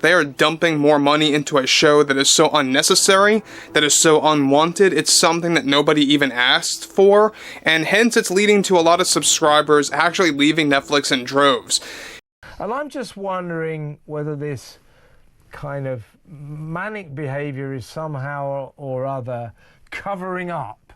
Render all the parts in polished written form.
They are dumping more money into a show that is so unnecessary, that is so unwanted. It's something that nobody even asked for, and hence it's leading to a lot of subscribers actually leaving Netflix in droves. And I'm just wondering whether this kind of manic behavior is somehow or other covering up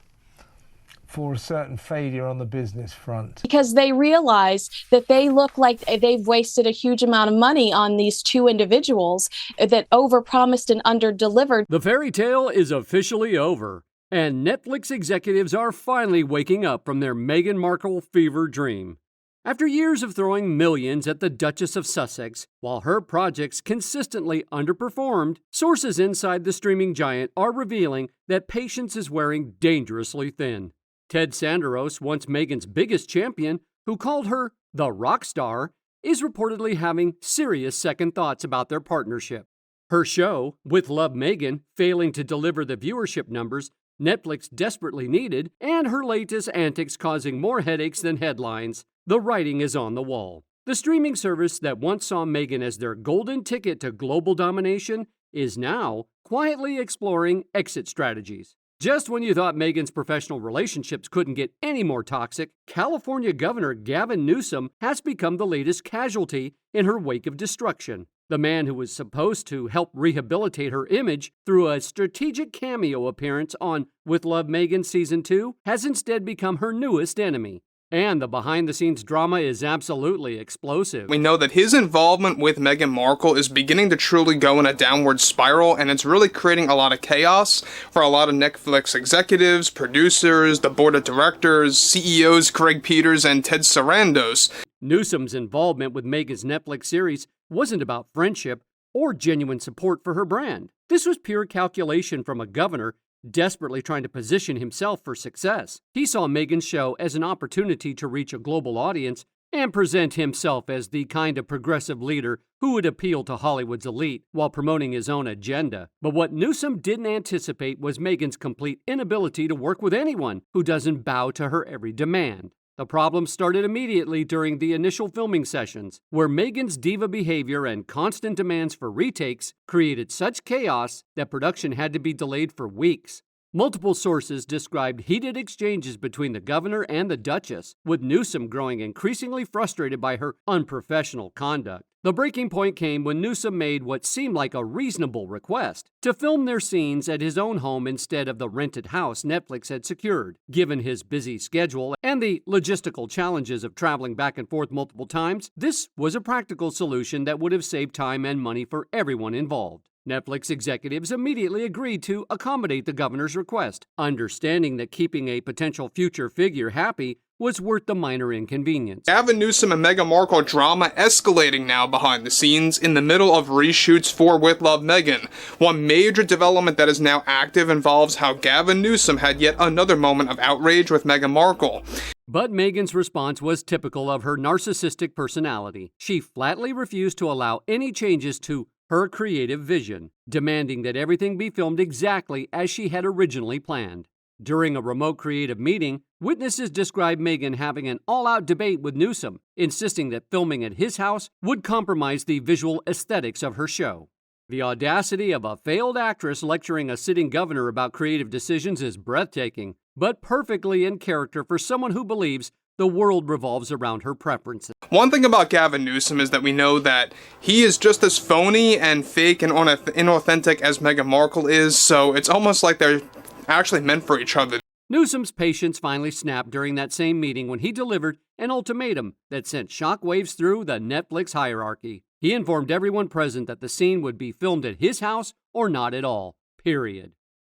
for a certain failure on the business front. Because they realize that they look like they've wasted a huge amount of money on these two individuals that overpromised and underdelivered. The fairy tale is officially over, and Netflix executives are finally waking up from their Meghan Markle fever dream. After years of throwing millions at the Duchess of Sussex, while her projects consistently underperformed, sources inside the streaming giant are revealing that patience is wearing dangerously thin. Ted Sarandos, once Meghan's biggest champion, who called her the rock star, is reportedly having serious second thoughts about their partnership. Her show, With Love Meghan, failing to deliver the viewership numbers Netflix desperately needed, and her latest antics causing more headaches than headlines, the writing is on the wall. The streaming service that once saw Meghan as their golden ticket to global domination is now quietly exploring exit strategies. Just when you thought Meghan's professional relationships couldn't get any more toxic, California Governor Gavin Newsom has become the latest casualty in her wake of destruction. The man who was supposed to help rehabilitate her image through a strategic cameo appearance on With Love Meghan Season 2 has instead become her newest enemy. And the behind-the-scenes drama is absolutely explosive. We know that his involvement with Meghan Markle is beginning to truly go in a downward spiral, and it's really creating a lot of chaos for a lot of Netflix executives, producers, the board of directors, CEOs Craig Peters and Ted Sarandos. Newsom's involvement with Meghan's Netflix series wasn't about friendship or genuine support for her brand. This was pure calculation from a governor desperately trying to position himself for success. He saw Meghan's show as an opportunity to reach a global audience and present himself as the kind of progressive leader who would appeal to Hollywood's elite while promoting his own agenda. But what Newsom didn't anticipate was Meghan's complete inability to work with anyone who doesn't bow to her every demand. The problem started immediately during the initial filming sessions, where Meghan's diva behavior and constant demands for retakes created such chaos that production had to be delayed for weeks. Multiple sources described heated exchanges between the governor and the Duchess, with Newsom growing increasingly frustrated by her unprofessional conduct. The breaking point came when Newsom made what seemed like a reasonable request to film their scenes at his own home instead of the rented house Netflix had secured. Given his busy schedule and the logistical challenges of traveling back and forth multiple times, this was a practical solution that would have saved time and money for everyone involved. Netflix executives immediately agreed to accommodate the governor's request, understanding that keeping a potential future figure happy was worth the minor inconvenience. Gavin Newsom and Meghan Markle drama escalating now behind the scenes in the middle of reshoots for With Love Meghan. One major development that is now active involves how Gavin Newsom had yet another moment of outrage with Meghan Markle. But Meghan's response was typical of her narcissistic personality. She flatly refused to allow any changes to her creative vision, demanding that everything be filmed exactly as she had originally planned. During a remote creative meeting, witnesses described Meghan having an all-out debate with Newsom, insisting that filming at his house would compromise the visual aesthetics of her show. The audacity of a failed actress lecturing a sitting governor about creative decisions is breathtaking, but perfectly in character for someone who believes the world revolves around her preferences. One thing about Gavin Newsom is that we know that he is just as phony and fake and inauthentic as Meghan Markle is, so it's almost like they're actually meant for each other. Newsom's patience finally snapped during that same meeting when he delivered an ultimatum that sent shockwaves through the Netflix hierarchy. He informed everyone present that the scene would be filmed at his house or not at all, period.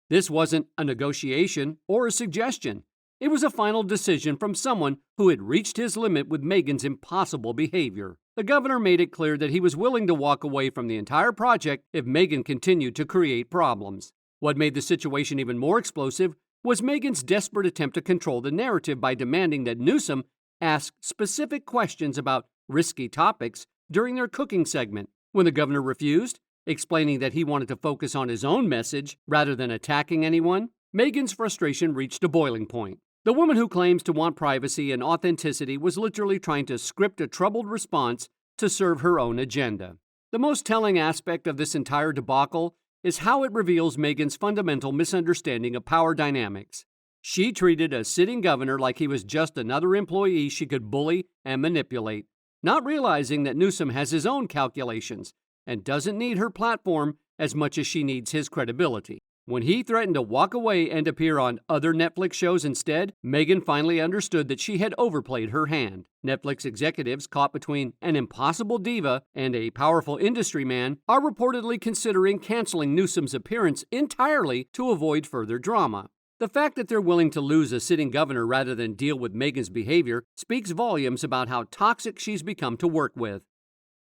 This wasn't a negotiation or a suggestion. It was a final decision from someone who had reached his limit with Meghan's impossible behavior. The governor made it clear that he was willing to walk away from the entire project if Meghan continued to create problems. What made the situation even more explosive was Meghan's desperate attempt to control the narrative by demanding that Newsom ask specific questions about risky topics during their cooking segment. When the governor refused, explaining that he wanted to focus on his own message rather than attacking anyone, Meghan's frustration reached a boiling point. The woman who claims to want privacy and authenticity was literally trying to script a troubled response to serve her own agenda. The most telling aspect of this entire debacle is how it reveals Meghan's fundamental misunderstanding of power dynamics. She treated a sitting governor like he was just another employee she could bully and manipulate, not realizing that Newsom has his own calculations and doesn't need her platform as much as she needs his credibility. When he threatened to walk away and appear on other Netflix shows instead, Meghan finally understood that she had overplayed her hand. Netflix executives caught between an impossible diva and a powerful industry man are reportedly considering canceling Newsom's appearance entirely to avoid further drama. The fact that they're willing to lose a sitting governor rather than deal with Meghan's behavior speaks volumes about how toxic she's become to work with.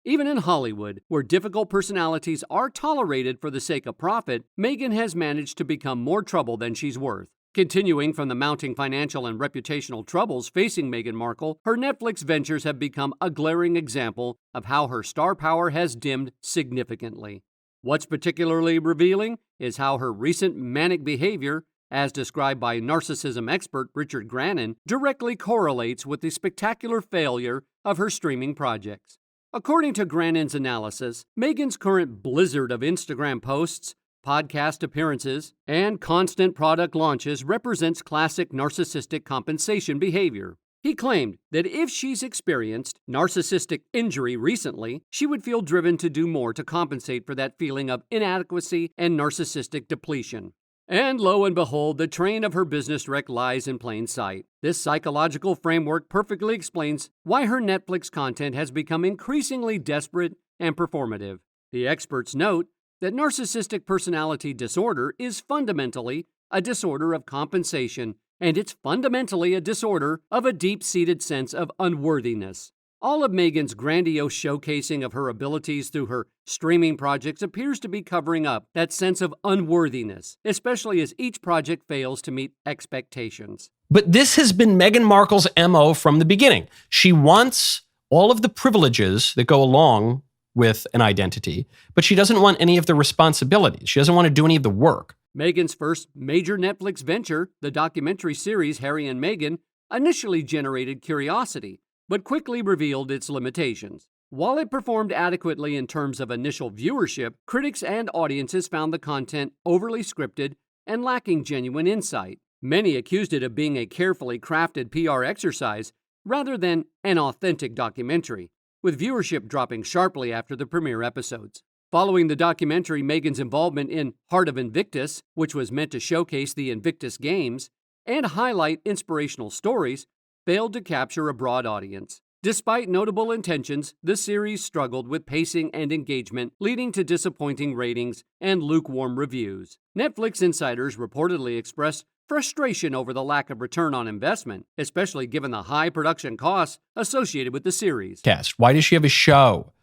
Even in Hollywood, where difficult personalities are tolerated for the sake of profit, Meghan has managed to become more trouble than she's worth. Continuing from the mounting financial and reputational troubles facing Meghan Markle, her Netflix ventures have become a glaring example of how her star power has dimmed significantly. What's particularly revealing is how her recent manic behavior, as described by narcissism expert Richard Grannon, directly correlates with the spectacular failure of her streaming projects. According to Grannon's analysis, Meghan's current blizzard of Instagram posts, podcast appearances, and constant product launches represents classic narcissistic compensation behavior. He claimed that if she's experienced narcissistic injury recently, she would feel driven to do more to compensate for that feeling of inadequacy and narcissistic depletion. And lo and behold, the train of her business wreck lies in plain sight. This psychological framework perfectly explains why her Netflix content has become increasingly desperate and performative. The experts note that narcissistic personality disorder is fundamentally a disorder of compensation, and it's fundamentally a disorder of a deep-seated sense of unworthiness. All of Meghan's grandiose showcasing of her abilities through her streaming projects appears to be covering up that sense of unworthiness, especially as each project fails to meet expectations. But this has been Meghan Markle's MO from the beginning. She wants all of the privileges that go along with an identity, but she doesn't want any of the responsibilities. She doesn't want to do any of the work. Meghan's first major Netflix venture, the documentary series Harry and Meghan, initially generated curiosity, but quickly revealed its limitations. While it performed adequately in terms of initial viewership, critics and audiences found the content overly scripted and lacking genuine insight. Many accused it of being a carefully crafted PR exercise rather than an authentic documentary, with viewership dropping sharply after the premiere episodes. Following the documentary, Meghan's involvement in Heart of Invictus, which was meant to showcase the Invictus Games and highlight inspirational stories, failed to capture a broad audience. Despite notable intentions, the series struggled with pacing and engagement, leading to disappointing ratings and lukewarm reviews. Netflix insiders reportedly expressed frustration over the lack of return on investment, especially given the high production costs associated with the series. Why does she have a show?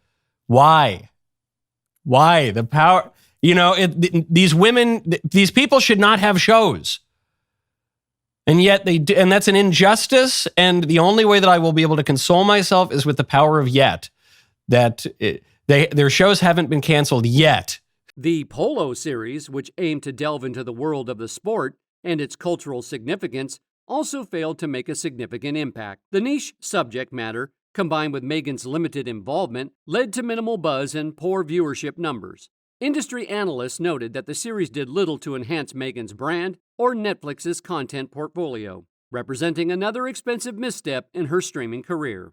Why? The power? These women, these people should not have shows. And yet they do, and that's an injustice. And the only way that I will be able to console myself is with the power of yet. Their shows haven't been canceled yet. The Polo series, which aimed to delve into the world of the sport and its cultural significance, also failed to make a significant impact. The niche subject matter, combined with Meghan's limited involvement, led to minimal buzz and poor viewership numbers. Industry analysts noted that the series did little to enhance Meghan's brand or Netflix's content portfolio, representing another expensive misstep in her streaming career.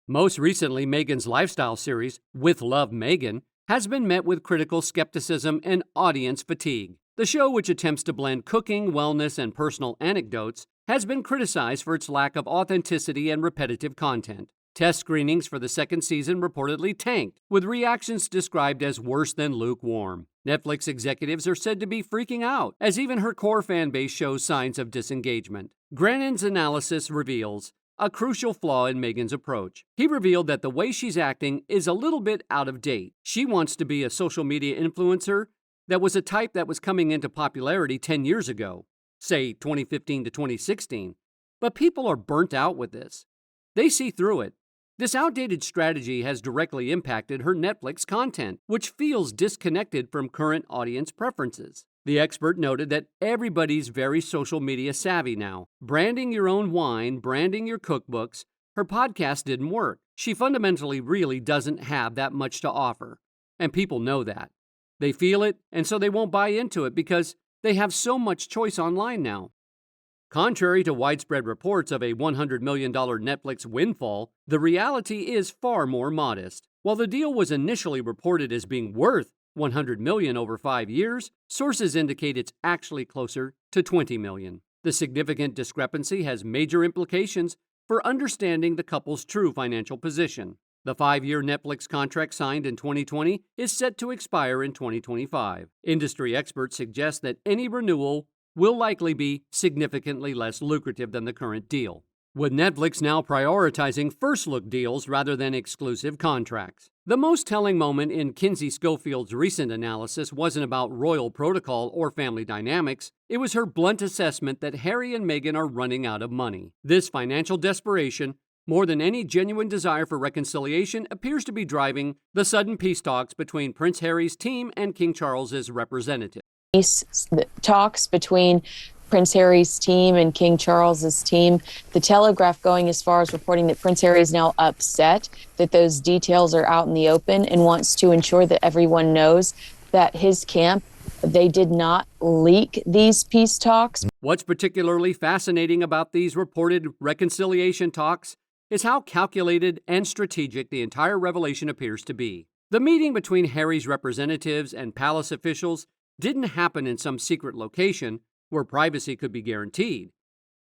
Most recently, Meghan's lifestyle series, With Love Meghan, has been met with critical skepticism and audience fatigue. The show, which attempts to blend cooking, wellness, and personal anecdotes, has been criticized for its lack of authenticity and repetitive content. Test screenings for the second season reportedly tanked, with reactions described as worse than lukewarm. Netflix executives are said to be freaking out, as even her core fan base shows signs of disengagement. Grannon's analysis reveals a crucial flaw in Meghan's approach. He revealed that the way she's acting is a little bit out of date. She wants to be a social media influencer that was a type that was coming into popularity 10 years ago, say 2015 to 2016. But people are burnt out with this. They see through it. This outdated strategy has directly impacted her Netflix content, which feels disconnected from current audience preferences. The expert noted that everybody's very social media savvy now. Branding your own wine, branding your cookbooks, her podcast didn't work. She fundamentally really doesn't have that much to offer. and people know that. They feel it, and so they won't buy into it because they have so much choice online now. Contrary to widespread reports of a $100 million Netflix windfall, the reality is far more modest. While the deal was initially reported as being worth $100 million over 5 years, sources indicate it's actually closer to $20 million. The significant discrepancy has major implications for understanding the couple's true financial position. The 5-year Netflix contract signed in 2020 is set to expire in 2025. Industry experts suggest that any renewal will likely be significantly less lucrative than the current deal, with Netflix now prioritizing first-look deals rather than exclusive contracts. The most telling moment in Kinsey Schofield's recent analysis wasn't about royal protocol or family dynamics. It was her blunt assessment that Harry and Meghan are running out of money. This financial desperation, more than any genuine desire for reconciliation, appears to be driving the sudden peace talks between Prince Harry's team and King Charles's representative. Talks between Prince Harry's team and King Charles's team. The Telegraph going as far as reporting that Prince Harry is now upset that those details are out in the open and wants to ensure that everyone knows that his camp, they did not leak these peace talks. What's particularly fascinating about these reported reconciliation talks is how calculated and strategic the entire revelation appears to be. The meeting between Harry's representatives and palace officials didn't happen in some secret location where privacy could be guaranteed.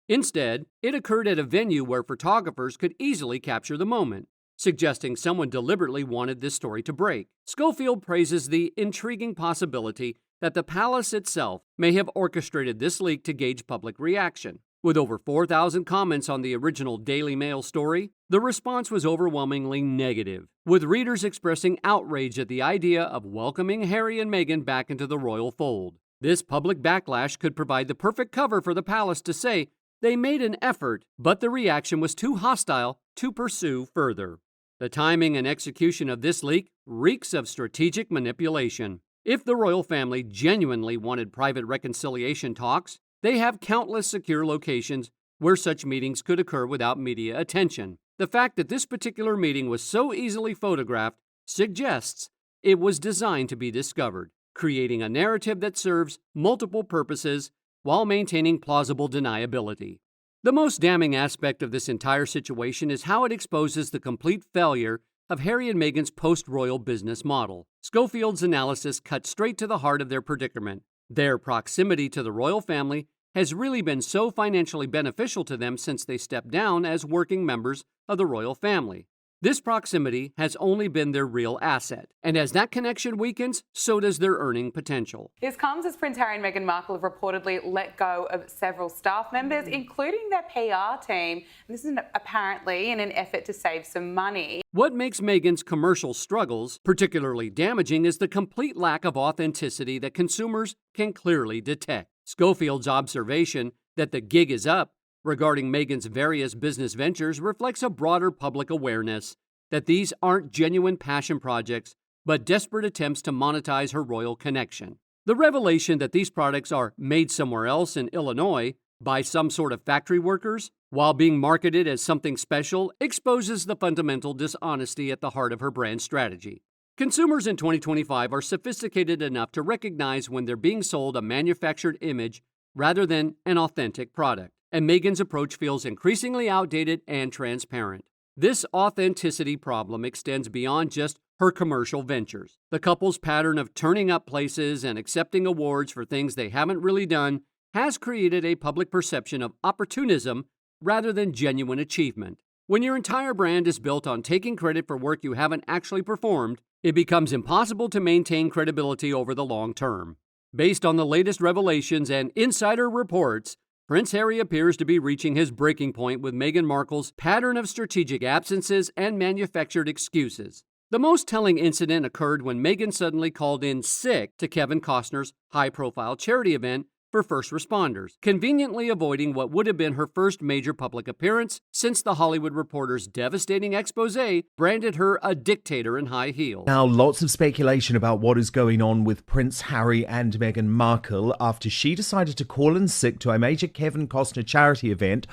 Instead, it occurred at a venue where photographers could easily capture the moment, suggesting someone deliberately wanted this story to break. Schofield praises the intriguing possibility that the palace itself may have orchestrated this leak to gauge public reaction. With over 4,000 comments on the original Daily Mail story, the response was overwhelmingly negative, with readers expressing outrage at the idea of welcoming Harry and Meghan back into the royal fold. This public backlash could provide the perfect cover for the palace to say they made an effort, but the reaction was too hostile to pursue further. The timing and execution of this leak reeks of strategic manipulation. If the royal family genuinely wanted private reconciliation talks, they have countless secure locations where such meetings could occur without media attention. The fact that this particular meeting was so easily photographed suggests it was designed to be discovered, creating a narrative that serves multiple purposes while maintaining plausible deniability. The most damning aspect of this entire situation is how it exposes the complete failure of Harry and Meghan's post-royal business model. Schofield's analysis cut straight to the heart of their predicament. Their proximity to the royal family has really been so financially beneficial to them since they stepped down as working members of the royal family. This proximity has only been their real asset, and as that connection weakens, so does their earning potential. This comes as Prince Harry and Meghan Markle have reportedly let go of several staff members, including their PR team. And this is apparently in an effort to save some money. What makes Meghan's commercial struggles particularly damaging is the complete lack of authenticity that consumers can clearly detect. Schofield's observation that the gig is up regarding Meghan's various business ventures reflects a broader public awareness that these aren't genuine passion projects, but desperate attempts to monetize her royal connection. The revelation that these products are made somewhere else in Illinois by some sort of factory workers, while being marketed as something special, exposes the fundamental dishonesty at the heart of her brand strategy. Consumers in 2025 are sophisticated enough to recognize when they're being sold a manufactured image rather than an authentic product, and Meghan's approach feels increasingly outdated and transparent. This authenticity problem extends beyond just her commercial ventures. The couple's pattern of turning up places and accepting awards for things they haven't really done has created a public perception of opportunism rather than genuine achievement. When your entire brand is built on taking credit for work you haven't actually performed, it becomes impossible to maintain credibility over the long term. Based on the latest revelations and insider reports, Prince Harry appears to be reaching his breaking point with Meghan Markle's pattern of strategic absences and manufactured excuses. The most telling incident occurred when Meghan suddenly called in sick to Kevin Costner's high-profile charity event for first responders, conveniently avoiding what would have been her first major public appearance since The Hollywood Reporter's devastating expose branded her a dictator in high heels. Now, lots of speculation about what is going on with Prince Harry and Meghan Markle after she decided to call in sick to a major Kevin Costner charity event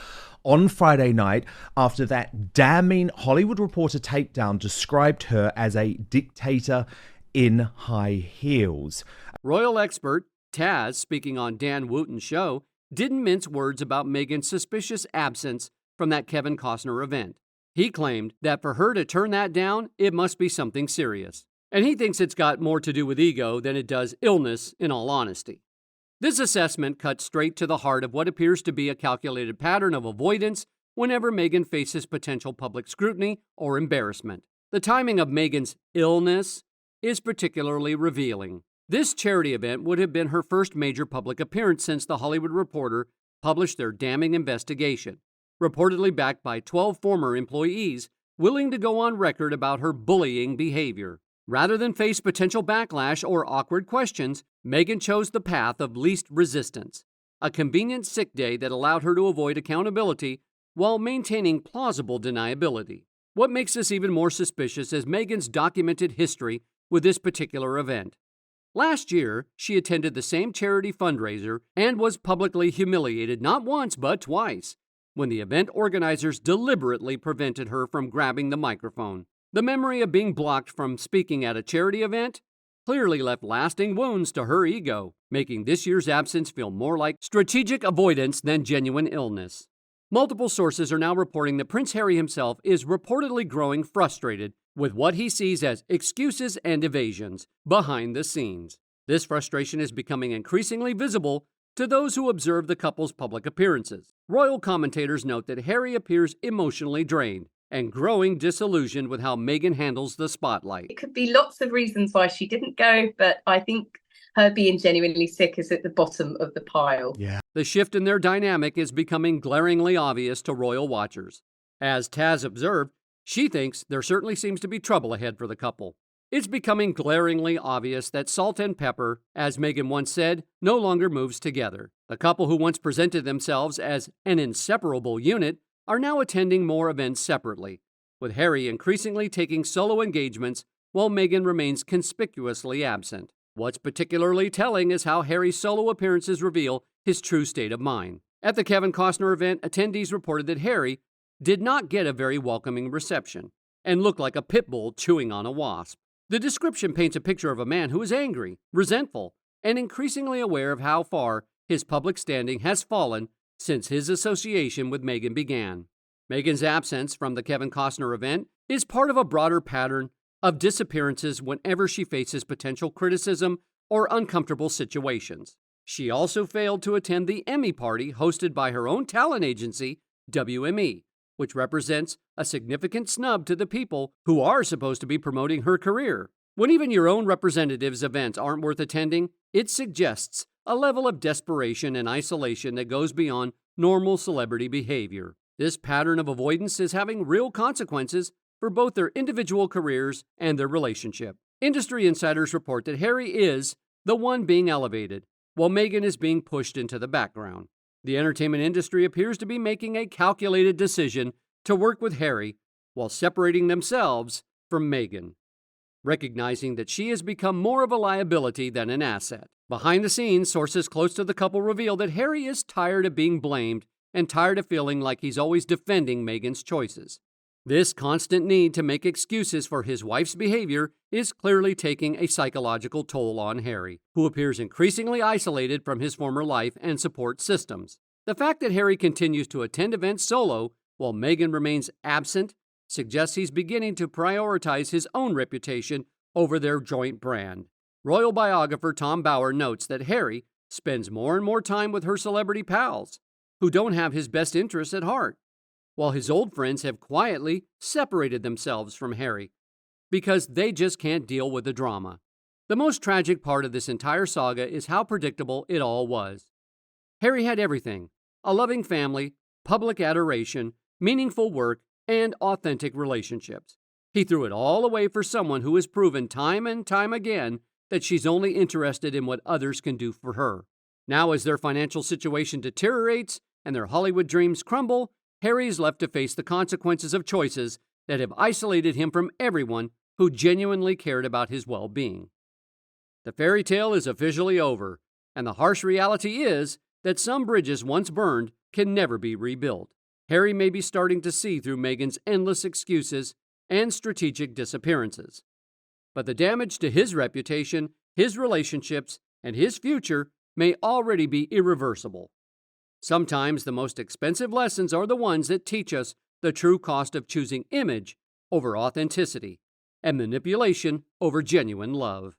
on Friday night after that damning Hollywood Reporter takedown described her as a dictator in high heels. Royal expert Taz, speaking on Dan Wooten's show, didn't mince words about Meghan's suspicious absence from that Kevin Costner event. He claimed that for her to turn that down, it must be something serious. And he thinks it's got more to do with ego than it does illness, in all honesty. This assessment cuts straight to the heart of what appears to be a calculated pattern of avoidance whenever Meghan faces potential public scrutiny or embarrassment. The timing of Meghan's illness is particularly revealing. This charity event would have been her first major public appearance since The Hollywood Reporter published their damning investigation, reportedly backed by 12 former employees willing to go on record about her bullying behavior. Rather than face potential backlash or awkward questions, Meghan chose the path of least resistance, a convenient sick day that allowed her to avoid accountability while maintaining plausible deniability. What makes this even more suspicious is Meghan's documented history with this particular event. Last year, she attended the same charity fundraiser and was publicly humiliated not once but twice, when the event organizers deliberately prevented her from grabbing the microphone. The memory of being blocked from speaking at a charity event clearly left lasting wounds to her ego, making this year's absence feel more like strategic avoidance than genuine illness. Multiple sources are now reporting that Prince Harry himself is reportedly growing frustrated with what he sees as excuses and evasions behind the scenes. This frustration is becoming increasingly visible to those who observe the couple's public appearances. Royal commentators note that Harry appears emotionally drained and growing disillusioned with how Meghan handles the spotlight. It could be lots of reasons why she didn't go, but I think her being genuinely sick is at the bottom of the pile. Yeah. The shift in their dynamic is becoming glaringly obvious to royal watchers. As Taz observed, she thinks there certainly seems to be trouble ahead for the couple. It's becoming glaringly obvious that salt and pepper, as Meghan once said, no longer moves together. The couple who once presented themselves as an inseparable unit are now attending more events separately, with Harry increasingly taking solo engagements while Meghan remains conspicuously absent. What's particularly telling is how Harry's solo appearances reveal his true state of mind. At the Kevin Costner event, attendees reported that Harry did not get a very welcoming reception and looked like a pit bull chewing on a wasp. The description paints a picture of a man who is angry, resentful, and increasingly aware of how far his public standing has fallen since his association with Meghan began. Meghan's absence from the Kevin Costner event is part of a broader pattern of disappearances whenever she faces potential criticism or uncomfortable situations. She also failed to attend the Emmy party hosted by her own talent agency, WME, which represents a significant snub to the people who are supposed to be promoting her career. When even your own representative's events aren't worth attending, it suggests a level of desperation and isolation that goes beyond normal celebrity behavior. This pattern of avoidance is having real consequences for both their individual careers and their relationship. Industry insiders report that Harry is the one being elevated, while Meghan is being pushed into the background. The entertainment industry appears to be making a calculated decision to work with Harry while separating themselves from Meghan, recognizing that she has become more of a liability than an asset. Behind the scenes, sources close to the couple reveal that Harry is tired of being blamed and tired of feeling like he's always defending Meghan's choices. This constant need to make excuses for his wife's behavior is clearly taking a psychological toll on Harry, who appears increasingly isolated from his former life and support systems. The fact that Harry continues to attend events solo while Meghan remains absent suggests he's beginning to prioritize his own reputation over their joint brand. Royal biographer Tom Bauer notes that Harry spends more and more time with her celebrity pals, who don't have his best interests at heart, while his old friends have quietly separated themselves from Harry because they just can't deal with the drama. The most tragic part of this entire saga is how predictable it all was. Harry had everything: a loving family, public adoration, meaningful work, and authentic relationships. He threw it all away for someone who has proven time and time again that she's only interested in what others can do for her. Now, as their financial situation deteriorates and their Hollywood dreams crumble, Harry is left to face the consequences of choices that have isolated him from everyone who genuinely cared about his well-being. The fairy tale is officially over, and the harsh reality is that some bridges once burned can never be rebuilt. Harry may be starting to see through Meghan's endless excuses and strategic disappearances. But the damage to his reputation, his relationships, and his future may already be irreversible. Sometimes the most expensive lessons are the ones that teach us the true cost of choosing image over authenticity and manipulation over genuine love.